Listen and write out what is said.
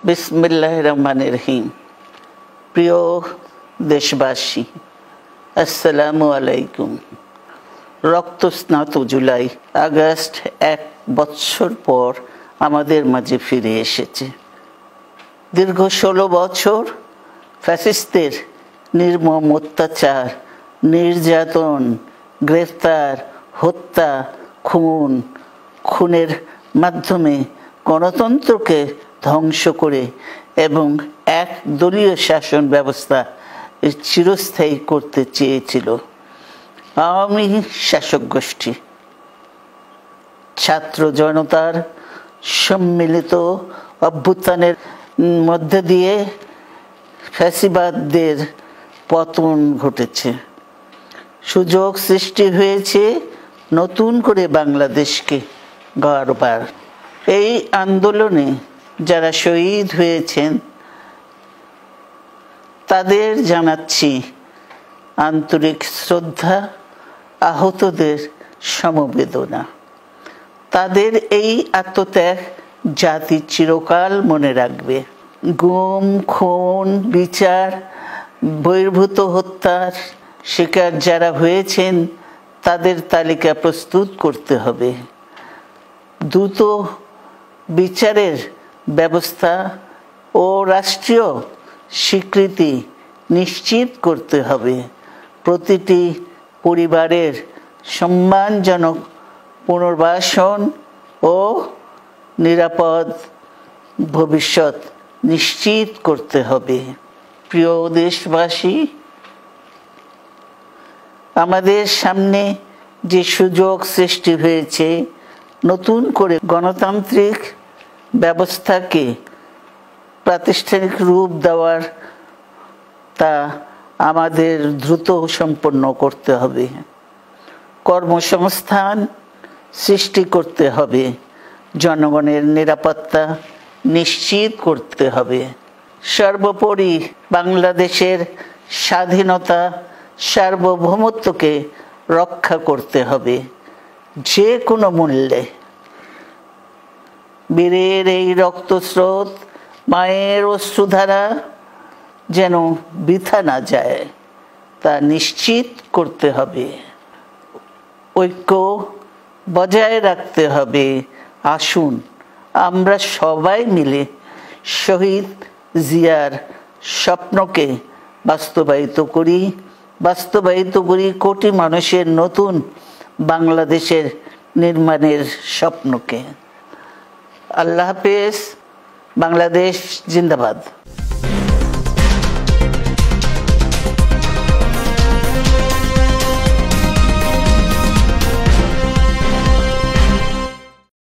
বিসমিল্লাহির রহমানির রহিম। প্রিয় দেশবাসী, আসসালামু আলাইকুম। রক্তস্নাত জুলাই আগস্ট 1 বছর পর আমাদের মাঝে ফিরে এসেছে। দীর্ঘ 16 বছর ফ্যাসিস্টদের নির্মম অত্যাচার, নির্যাতন, গ্রেফতার, হত্যা, খুনের মাধ্যমে গণতন্ত্রকে ধ্বংস করে এবং এক দলীয় শাসন ব্যবস্থা চিরস্থায়ী করতে চেয়েছিল আওয়ামী শাসক গোষ্ঠী। ছাত্র জনতার সম্মিলিত অভ্যুত্থানের মধ্যে দিয়ে ফ্যাসিবাদদের পতন ঘটেছে। সুযোগ সৃষ্টি হয়েছে নতুন করে বাংলাদেশকে গড়বার। এই আন্দোলনে যারা শহীদ হয়েছেন তাদের জানাচ্ছি আন্তরিক শ্রদ্ধা, আহতদের সমবেদনা। তাদের এই আত্মত্যাগ জাতি চিরকাল মনে রাখবে। গুম, খুন, বিচার বহির্ভূত হত্যার শিকার যারা হয়েছেন তাদের তালিকা প্রস্তুত করতে হবে। দ্রুত বিচারের ব্যবস্থা ও রাষ্ট্রীয় স্বীকৃতি নিশ্চিত করতে হবে। প্রতিটি পরিবারের সম্মানজনক পুনর্বাসন ও নিরাপদ ভবিষ্যৎ নিশ্চিত করতে হবে। প্রিয় দেশবাসী, আমাদের সামনে যে সুযোগ সৃষ্টি হয়েছে নতুন করে গণতান্ত্রিক ব্যবস্থাকে প্রাতিষ্ঠানিক রূপ দেওয়ার, তা আমাদের দ্রুত সম্পন্ন করতে হবে। কর্মসংস্থান সৃষ্টি করতে হবে, জনগণের নিরাপত্তা নিশ্চিত করতে হবে। সর্বোপরি বাংলাদেশের স্বাধীনতা, সার্বভৌমত্বকে রক্ষা করতে হবে যে কোনো মূল্যে। বীরের এই রক্তস্রোত, মায়ের অশ্রুধারা যেন বৃথা না যায় তা নিশ্চিত করতে হবে। ঐক্য বজায় রাখতে হবে। আসুন আমরা সবাই মিলে শহীদ জিয়ার স্বপ্নকে বাস্তবায়িত করি কোটি মানুষের নতুন বাংলাদেশের নির্মাণের স্বপ্নকে। আল্লাহ হাফেজ। বাংলাদেশ জিন্দাবাদ।